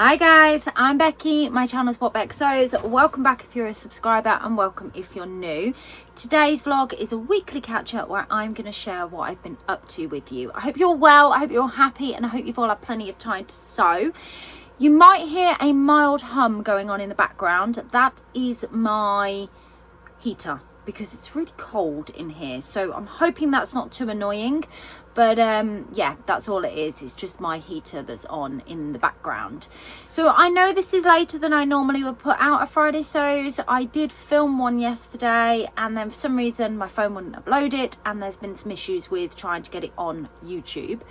Hi guys, I'm Becky, my channel's What Beck Sews. Welcome back if you're a subscriber and welcome if you're new. Today's vlog is a weekly catch up where I'm going to share what I've been up to with you. I hope you're well, I hope you're happy, and I hope you've all had plenty of time to sew. You might hear a mild hum going on in the background. That is my heater because it's really cold in here, so I'm hoping that's not too annoying, but yeah, that's all it is. It's just my heater that's on in the background. So I know this is later than I normally would put out a Friday sews. I did film one yesterday and then for some reason my phone wouldn't upload it, and there's been some issues with trying to get it on YouTube.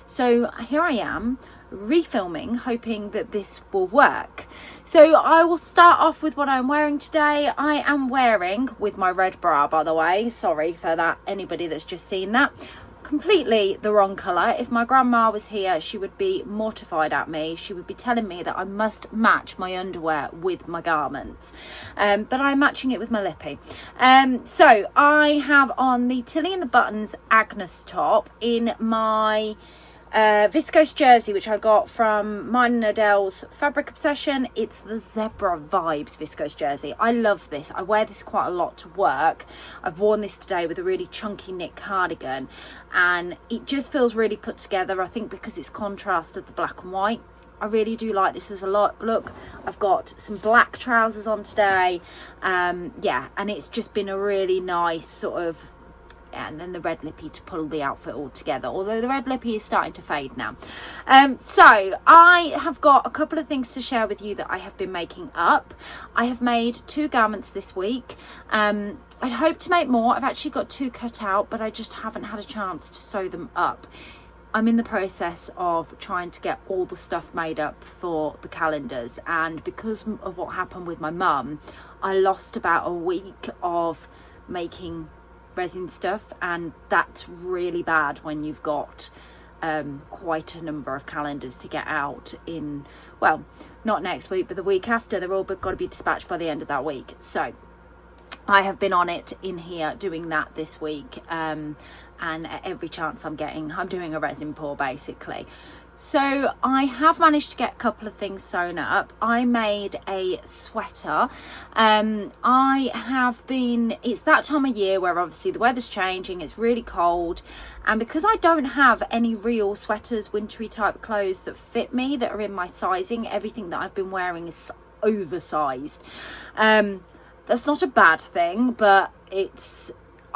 So here I am refilming, hoping that this will work. So I will start off with what I'm wearing today. I am wearing, with my red bra by the way, sorry for that, anybody that's just seen that, completely the wrong colour. If my grandma was here, she would be mortified at me. She would be telling me that I must match my underwear with my garments, but I'm matching it with my lippy. So I have on the Tilly and the Buttons Agnes top in my Viscose jersey, which I got from mine and Adele's Fabric Obsession. It's the Zebra Vibes Viscose jersey. I love this. I wear this quite a lot to work. I've worn this today with a really chunky knit cardigan and it just feels really put together. I think because it's contrast of the black and white. I really do like this. There's a lot. Look, I've got some black trousers on today. Yeah, and it's just been a really nice sort of, and then the red lippy to pull the outfit all together, although the red lippy is starting to fade now. So I have got a couple of things to share with you that I have been making up. I have made 2 garments this week. I'd hope to make more. I've actually got 2 cut out, but I just haven't had a chance to sew them up. I'm in the process of trying to get all the stuff made up for the calendars, and because of what happened with my mum, I lost about a week of making resin stuff, and that's really bad when you've got quite a number of calendars to get out in, well, not next week but the week after. They're all got to be dispatched by the end of that week, so I have been on it in here doing that this week, and at every chance I'm getting, I'm doing a resin pour basically. So I have managed to get a couple of things sewn up. I made a sweater. I have been, it's that time of year where obviously the weather's changing, it's really cold, and because I don't have any real sweaters, wintry type clothes that fit me, that are in my sizing, everything that I've been wearing is oversized. That's not a bad thing, but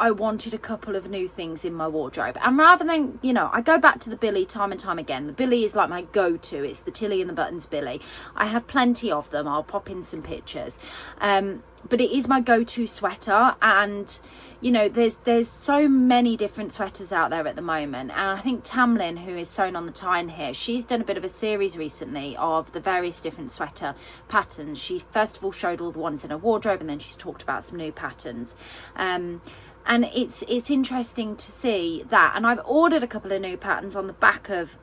I wanted a couple of new things in my wardrobe, and rather than, you know, I go back to the Billy time and time again. The Billy is like my go-to. It's the Tilly and the Buttons Billy. I have plenty of them. I'll pop in some pictures, but it is my go-to sweater, and you know, there's so many different sweaters out there at the moment, and I think Tamlin, who is sewn on the tie in here, she's done a bit of a series recently of the various different sweater patterns. She first of all showed all the ones in her wardrobe, and then she's talked about some new patterns. And it's interesting to see that, and I've ordered a couple of new patterns on the back of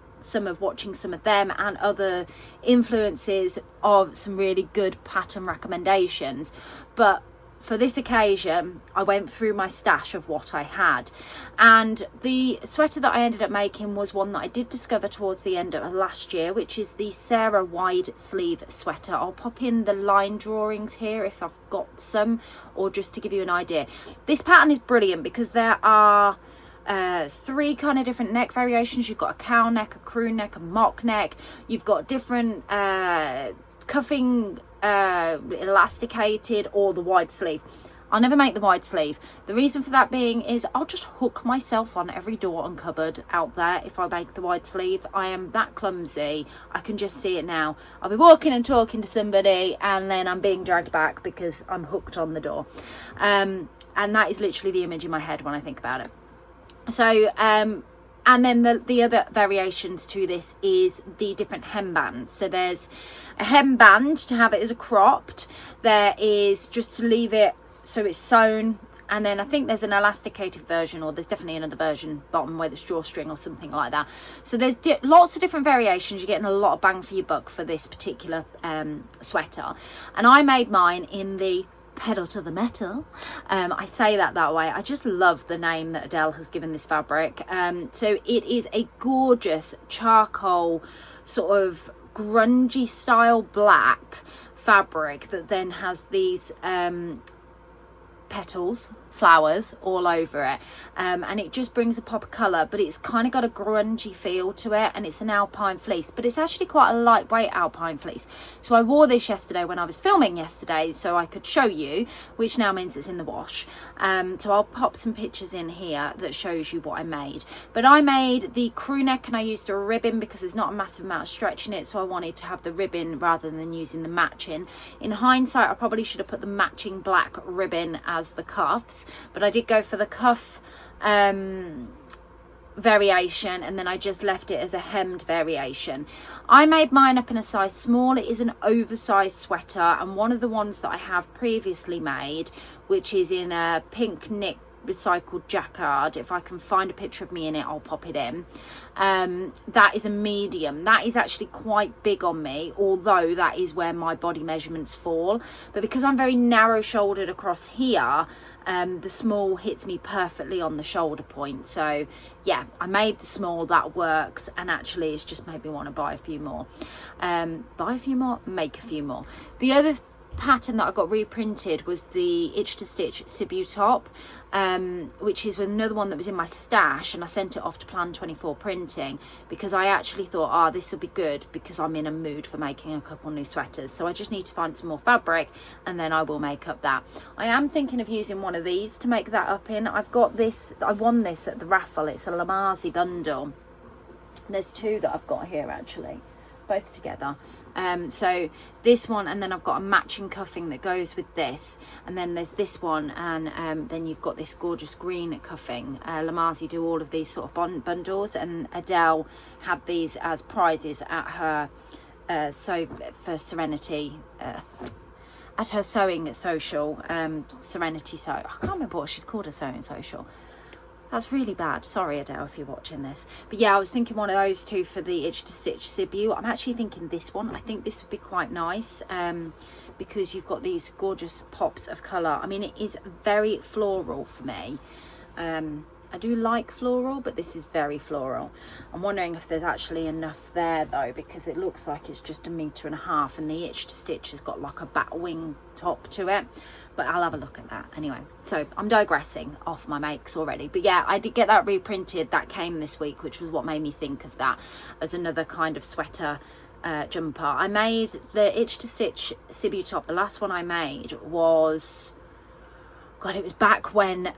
watching some of them and other influences of some really good pattern recommendations. But for this occasion, I went through my stash of what I had, and the sweater that I ended up making was one that I did discover towards the end of last year, which is the Sarah wide sleeve sweater. I'll pop in the line drawings here if I've got some, or just to give you an idea. This pattern is brilliant because there are 3 kind of different neck variations. You've got a cow neck, a crew neck, a mock neck. You've got different cuffing, elasticated, or the wide sleeve. I'll never make the wide sleeve. The reason for that being is I'll just hook myself on every door and cupboard out there if I make the wide sleeve. I am that clumsy. I can just see it now. I'll be walking and talking to somebody and then I'm being dragged back because I'm hooked on the door, and that is literally the image in my head when I think about it. So and then the other variations to this is the different hembands. So there's a hemband to have it as a cropped. There is just to leave it so it's sewn. And then I think there's an elasticated version, or there's definitely another version bottom with a drawstring or something like that. So there's lots of different variations. You're getting a lot of bang for your buck for this particular sweater. And I made mine in the Pedal to the Metal. I say that way. I just love the name that Adele has given this fabric. So it is a gorgeous charcoal sort of grungy style black fabric that then has these petals, flowers all over it, and it just brings a pop of colour, but it's kind of got a grungy feel to it, and it's an Alpine fleece, but it's actually quite a lightweight Alpine fleece. So I wore this yesterday when I was filming yesterday so I could show you, which now means it's in the wash. So I'll pop some pictures in here that shows you what I made. But I made the crew neck and I used a ribbon because there's not a massive amount of stretch in it, so I wanted to have the ribbon rather than using the matching. In hindsight, I probably should have put the matching black ribbon as the cuffs, but I did go for the cuff variation, and then I just left it as a hemmed variation. I made mine up in a size small. It is an oversized sweater, and one of the ones that I have previously made, which is in a pink knit recycled jacquard, if I can find a picture of me in it I'll pop it in, that is a medium. That is actually quite big on me, although that is where my body measurements fall, but because I'm very narrow shouldered across here, the small hits me perfectly on the shoulder point. So yeah, I made the small, that works, and actually it's just made me want to buy a few more, make a few more. The other pattern that I got reprinted was the itch to stitch Sibu top, which is another one that was in my stash, and I sent it off to Plan 24 printing because I actually thought, this will be good because I'm in a mood for making a couple new sweaters. So I just need to find some more fabric and then I will make up that. I am thinking of using one of these to make that up in. I've got this, I won this at the raffle, it's a Lamazi bundle. There's two that I've got here actually, both together. So this one, and then I've got a matching cuffing that goes with this, and then there's this one, and then you've got this gorgeous green cuffing. Lamazi do all of these sort of bundles, and Adele had these as prizes at her for Serenity, at her sewing social, Serenity sew. I can't remember what she's called, a sewing social. That's really bad. Sorry, Adele, if you're watching this. But yeah, I was thinking one of those two for the itch to stitch Sibiu. I'm actually thinking this one. I think this would be quite nice, because you've got these gorgeous pops of colour. I mean, it is very floral for me. I do like floral, but this is very floral. I'm wondering if there's actually enough there though, because it looks like it's just 1.5 meters, and the itch to stitch has got like a bat wing top to it. But I'll have a look at that anyway. So I'm digressing off my makes already. But yeah, I did get that reprinted. That came this week, which was what made me think of that as another kind of sweater jumper. I made the itch to stitch Sibu top. The last one I made was, God, it was back when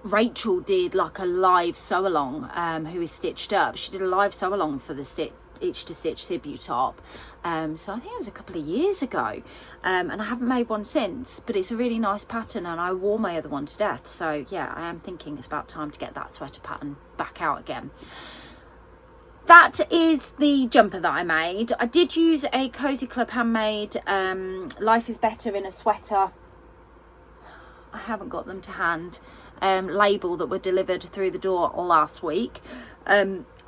Rachel did like a live sew along, who is stitched up. She did a live sew along for the itch to stitch Sibu top. So I think it was a couple of years ago, and I haven't made one since, but it's a really nice pattern and I wore my other one to death. So yeah, I am thinking it's about time to get that sweater pattern back out again. That is the jumper that I made. I did use a Cozy Club handmade Life is Better in a Sweater, I haven't got them to hand, label that were delivered through the door last week.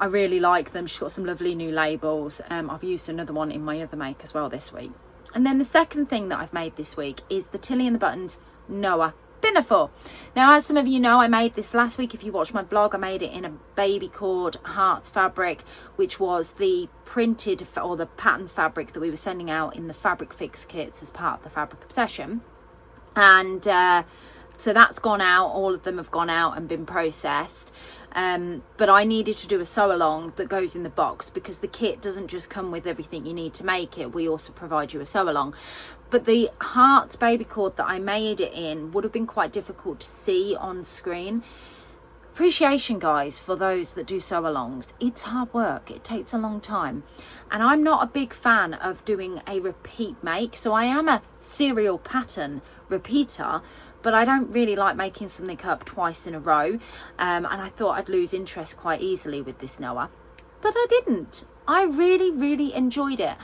I really like them. She's got some lovely new labels. I've used another one in my other make as well this week. And then the second thing that I've made this week is the Tilly and the Buttons Noa Pinafore. Now, as some of you know, I made this last week. If you watched my vlog, I made it in a baby cord hearts fabric, which was the printed or the pattern fabric that we were sending out in the fabric fix kits as part of the Fabric Obsession. And so that's gone out. All of them have gone out and been processed. But I needed to do a sew along that goes in the box because the kit doesn't just come with everything you need to make it. We also provide you a sew along. But the hearts baby cord that I made it in would have been quite difficult to see on screen. Appreciation, guys, for those that do sew alongs. It's hard work. It takes a long time. And I'm not a big fan of doing a repeat make. So I am a serial pattern repeater, but I don't really like making something up twice in a row. And I thought I'd lose interest quite easily with this Noa. But I didn't. I really, really enjoyed it.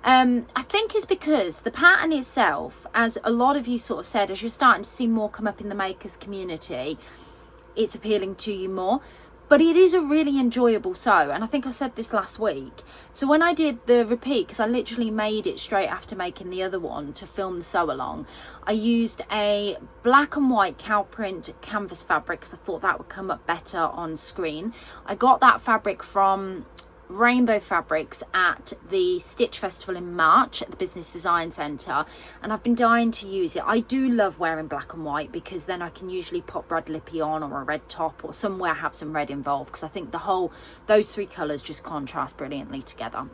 I think it's because the pattern itself, as a lot of you sort of said, as you're starting to see more come up in the makers community, it's appealing to you more. But it is a really enjoyable sew, and I think I said this last week. So when I did the repeat, because I literally made it straight after making the other one to film the sew along, I used a black and white cow print canvas fabric because I thought that would come up better on screen. I got that fabric from rainbow fabrics at the Stitch Festival in March at the Business Design Centre, and I've been dying to use it. I do love wearing black and white because then I can usually pop red lippy on, or a red top, or somewhere have some red involved, because I think those three colours just contrast brilliantly together.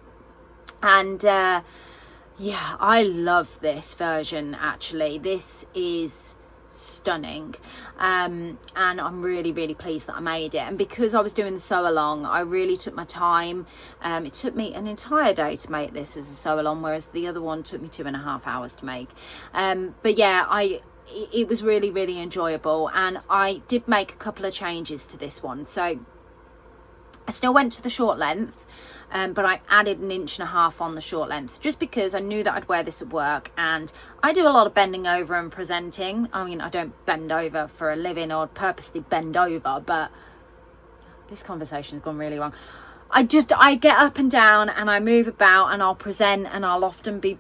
And yeah, I love this version actually. This is stunning, and I'm really pleased that I made it. And because I was doing the sew along, I really took my time. It took me an entire day to make this as a sew along, whereas the other one took me 2.5 hours to make. But yeah, it was really enjoyable, and I did make a couple of changes to this one. So I still went to the short length, but I added 1.5 inches on the short length, just because I knew that I'd wear this at work, and I do a lot of bending over and presenting. I mean, I don't bend over for a living or purposely bend over, but this conversation has gone really wrong. I get up and down and I move about, and I'll present, and I'll often be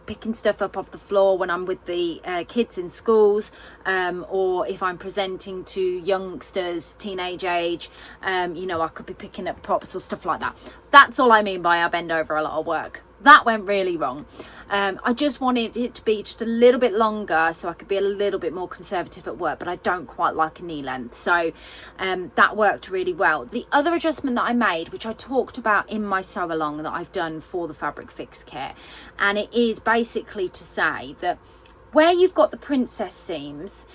picking stuff up off the floor when I'm with the kids in schools, or if I'm presenting to youngsters, teenage age, you know, I could be picking up props or stuff like that. That's all I mean by I bend over a lot of work. That went really wrong. I just wanted it to be just a little bit longer so I could be a little bit more conservative at work, but I don't quite like a knee length, so that worked really well. The other adjustment that I made, which I talked about in my sew along that I've done for the fabric fix kit, and it is basically to say that where you've got the princess seams,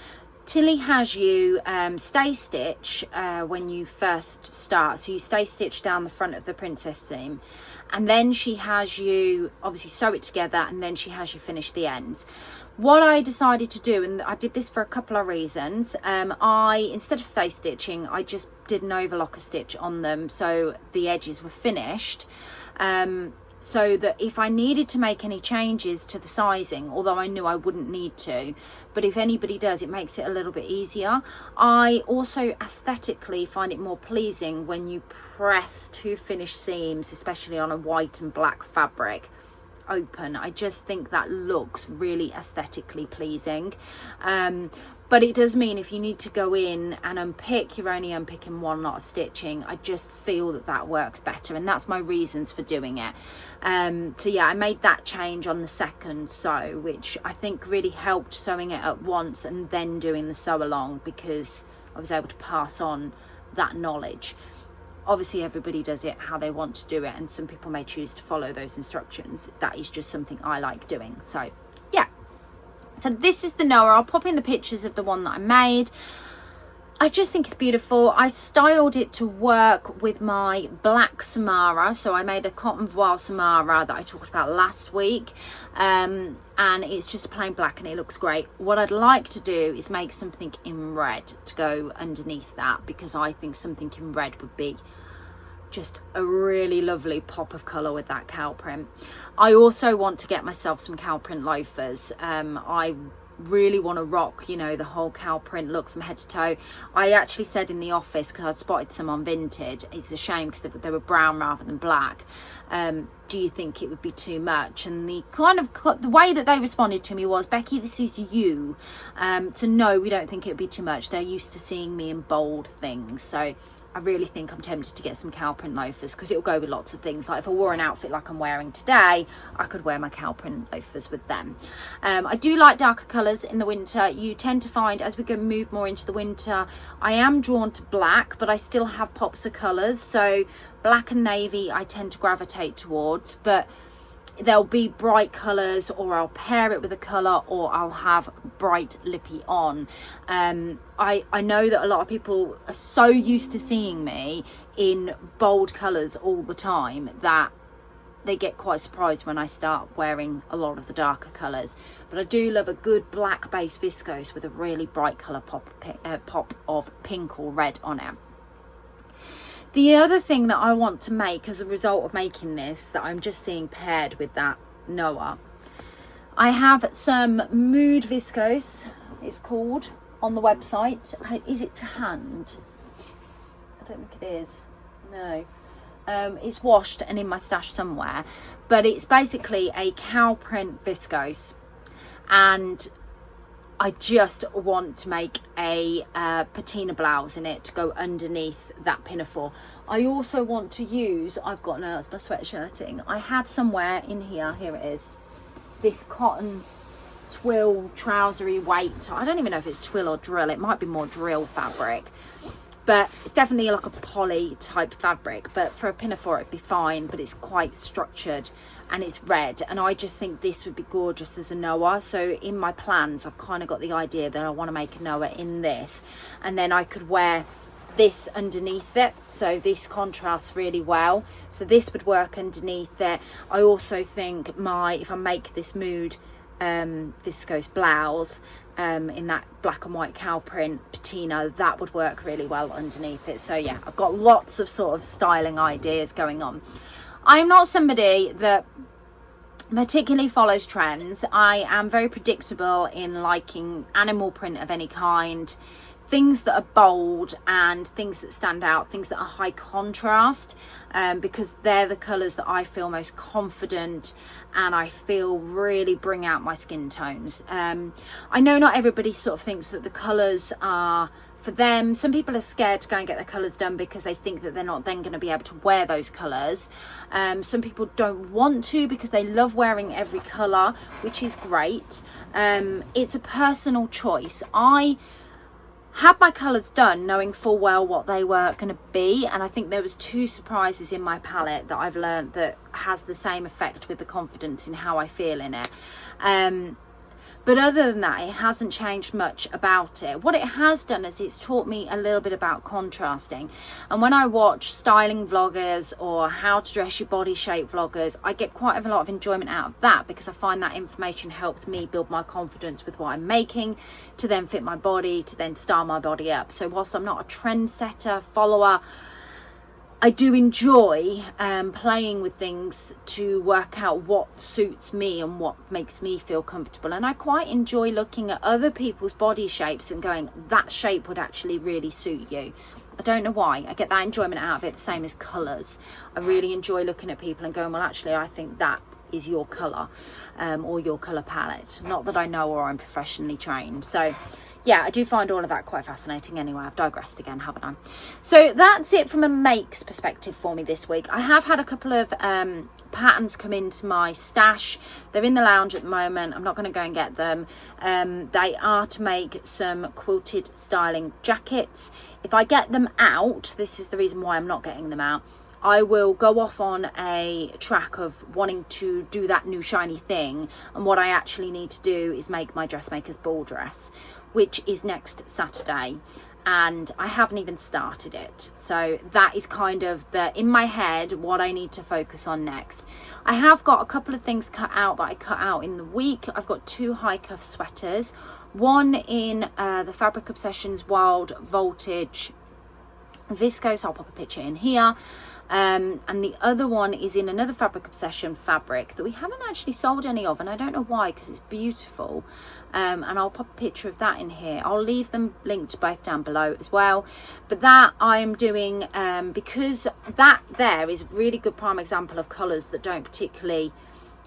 Tilly has you stay stitch when you first start. So you stay stitch down the front of the princess seam, and then she has you obviously sew it together, and then she has you finish the ends. What I decided to do, and I did this for a couple of reasons, instead of stay stitching, I just did an overlocker stitch on them so the edges were finished, so that if I needed to make any changes to the sizing, although I knew I wouldn't need to, but if anybody does, it makes it a little bit easier. I also aesthetically find it more pleasing when you press two finished seams, especially on a white and black fabric, open. I just think that looks really aesthetically pleasing. But it does mean if you need to go in and unpick, you're only unpicking one lot of stitching. I just feel that works better, and that's my reasons for doing it. So yeah, I made that change on the second sew, which I think really helped sewing it at once and then doing the sew along, because I was able to pass on that knowledge. Obviously everybody does it how they want to do it, and some people may choose to follow those instructions. That is just something I like doing. So yeah, so this is the Noa. I'll pop in the pictures of the one that I made. I just think it's beautiful. I styled it to work with my black Samara. So I made a cotton voile Samara that I talked about last week. And it's just a plain black and it looks great. What I'd like to do is make something in red to go underneath that, because I think something in red would be just a really lovely pop of colour with that cow print. I also want to get myself some cow print loafers. I really want to rock, you know, the whole cow print look from head to toe. I actually said in the office, because I spotted some on Vinted, it's a shame because they were brown rather than black. Do you think it would be too much? And the way that they responded to me was, Becky, this is you. So no, we don't think it would be too much. They're used to seeing me in bold things. So I really think I'm tempted to get some cow print loafers, because it'll go with lots of things. Like if I wore an outfit like I'm wearing today, I could wear my cow print loafers with them. I do like darker colours in the winter. You tend to find as we move more into the winter, I am drawn to black, but I still have pops of colours. So black and navy I tend to gravitate towards, but there'll be bright colours, or I'll pair it with a colour, or I'll have bright lippy on. I know that a lot of people are so used to seeing me in bold colours all the time that they get quite surprised when I start wearing a lot of the darker colours. But I do love a good black base viscose with a really bright colour pop of pink or red on it. The other thing that I want to make as a result of making this, that I'm just seeing paired with that Noa, I have some Mood Viscose, it's called, on the website. Is it to hand? I don't think it is. No. It's washed and in my stash somewhere. But it's basically a cow print viscose. And I just want to make a patina blouse in it to go underneath that pinafore. I also want to use, I've got now, it's my sweatshirting. I have somewhere in here it is, this cotton twill trousery weight. I don't even know if it's twill or drill. It might be more drill fabric, but it's definitely like a poly type fabric. But for a pinafore it'd be fine, but it's quite structured and it's red, and I just think this would be gorgeous as a Noa. So in my plans I've kind of got the idea that I want to make a Noa in this, and then I could wear this underneath it, so this contrasts really well, so this would work underneath it. I also think if I make this mood viscose blouse in that black and white cow print patina, that would work really well underneath it. So yeah, I've got lots of sort of styling ideas going on. I'm not somebody that particularly follows trends. I am very predictable in liking animal print of any kind, things that are bold and things that stand out, things that are high contrast, because they're the colours that I feel most confident and I feel really bring out my skin tones. I know not everybody sort of thinks that the colours are for them. Some people are scared to go and get their colours done because they think that they're not then going to be able to wear those colours. Some people don't want to because they love wearing every colour, which is great. It's a personal choice. I had my colours done knowing full well what they were going to be, and I think there was 2 surprises in my palette that I've learned that has the same effect with the confidence in how I feel in it. But other than that, it hasn't changed much about it. What it has done is it's taught me a little bit about contrasting. And when I watch styling vloggers or how to dress your body shape vloggers, I get quite a lot of enjoyment out of that, because I find that information helps me build my confidence with what I'm making to then fit my body, to then style my body up. So whilst I'm not a trendsetter, follower, I do enjoy playing with things to work out what suits me and what makes me feel comfortable. And I quite enjoy looking at other people's body shapes and going, that shape would actually really suit you. I don't know why. I get that enjoyment out of it, the same as colours. I really enjoy looking at people and going, well, actually, I think that is your colour or your colour palette. Not that I know or I'm professionally trained. So yeah, I do find all of that quite fascinating. Anyway, I've digressed again, haven't I? So that's it from a makes perspective for me this week. I have had a couple of patterns come into my stash. They're in the lounge at the moment. I'm not going to go and get them. They are to make some quilted styling jackets. If I get them out, this is the reason why I'm not getting them out, I will go off on a track of wanting to do that new shiny thing, and what I actually need to do is make my dressmaker's ball dress, which is next Saturday, and I haven't even started it. So that is kind of in my head what I need to focus on next. I have got a couple of things cut out that I cut out in the week. I've got 2 high cuff sweaters, one in the Fabric Obsessions Wild Voltage Viscose, I'll pop a picture in here, and the other one is in another Fabric Obsession fabric that we haven't actually sold any of, and I don't know why, because it's beautiful. And I'll pop a picture of that in here. I'll leave them linked both down below as well. But that I am doing because that there is a really good prime example of colours that don't particularly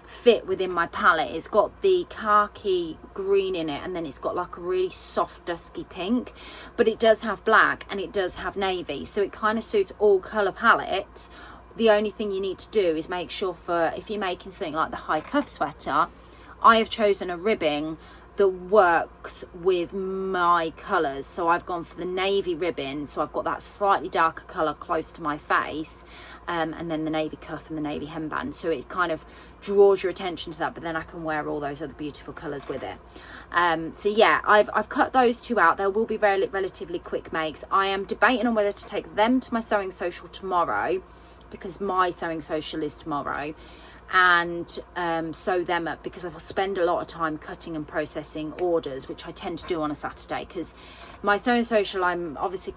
fit within my palette. It's got the khaki green in it, and then it's got like a really soft dusky pink, but it does have black and it does have navy, so it kind of suits all colour palettes. The only thing you need to do is make sure, for if you're making something like the high cuff sweater, I have chosen a ribbing that works with my colours. So I've gone for the navy ribbon, so I've got that slightly darker colour close to my face, and then the navy cuff and the navy hemband, so it kind of draws your attention to that, but then I can wear all those other beautiful colours with it. So yeah, I've cut those 2 out. There will be relatively quick makes. I am debating on whether to take them to my sewing social tomorrow, because my sewing social is tomorrow, and sew them up, because I will spend a lot of time cutting and processing orders, which I tend to do on a Saturday, because my sewing social, I'm obviously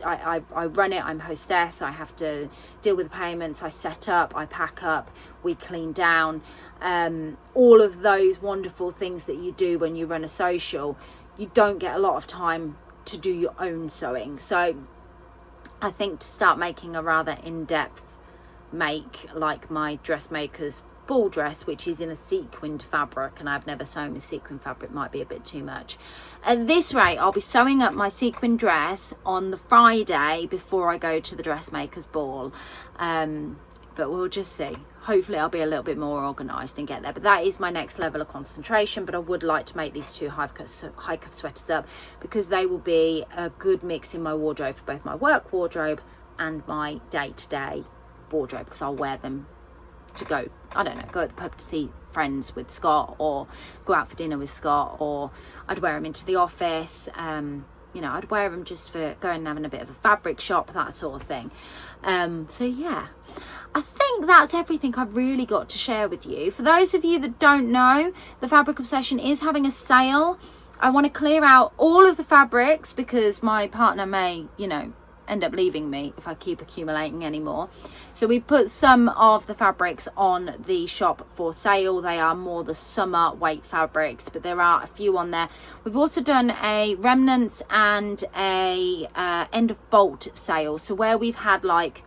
I run it, I'm hostess, I have to deal with the payments, I set up, I pack up, we clean down, all of those wonderful things that you do when you run a social. You don't get a lot of time to do your own sewing, so I think to start making a rather in-depth make like my dressmaker's ball dress, which is in a sequined fabric, and I've never sewn with sequin fabric, might be a bit too much. At this rate, I'll be sewing up my sequin dress on the Friday before I go to the dressmaker's ball, but we'll just see. Hopefully I'll be a little bit more organised and get there, but that is my next level of concentration. But I would like to make these two high cuff sweaters up, because they will be a good mix in my wardrobe for both my work wardrobe and my day-to-day wardrobe, because I'll wear them to go, I don't know, go at the pub to see friends with Scott, or go out for dinner with Scott, or I'd wear them into the office. You know, I'd wear them just for going and having a bit of a fabric shop, that sort of thing. So yeah, I think that's everything I've really got to share with you. For those of you that don't know, the Fabric Obsession is having a sale. I want to clear out all of the fabrics, because my partner may, you know, end up leaving me if I keep accumulating anymore. So we've put some of the fabrics on the shop for sale. They are more the summer weight fabrics, but there are a few on there. We've also done a remnants and a end of bolt sale. So where we've had like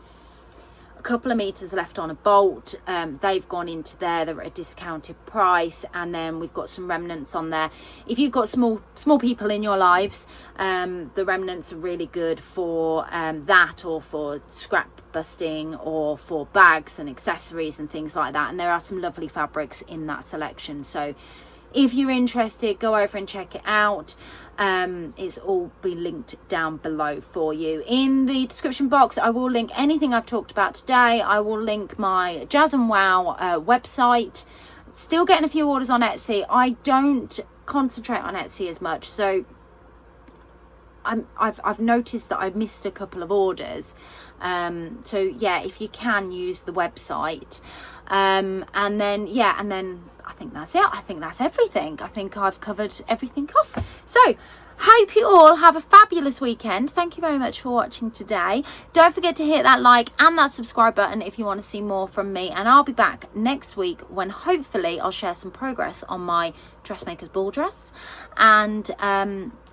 a couple of meters left on a bolt, they've gone into there. They're at a discounted price, and then we've got some remnants on there. If you've got small people in your lives, the remnants are really good for that, or for scrap busting, or for bags and accessories and things like that. And there are some lovely fabrics in that selection, so if you're interested, go over and check it out. It's all been linked down below for you. In the description box, I will link anything I've talked about today. I will link my Jazz and Wow website. Still getting a few orders on Etsy. I don't concentrate on Etsy as much, so I've noticed that I've missed a couple of orders. So yeah, if you can, use the website. And then I think that's it. I think that's everything. I think I've covered everything off. So hope you all have a fabulous weekend. Thank you very much for watching today. Don't forget to hit that like and that subscribe button if you want to see more from me, and I'll be back next week when hopefully I'll share some progress on my dressmaker's ball dress, and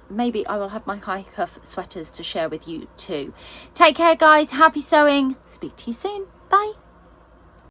maybe I will have my high cuff sweaters to share with you too. Take care, guys. Happy sewing. Speak to you soon. Bye.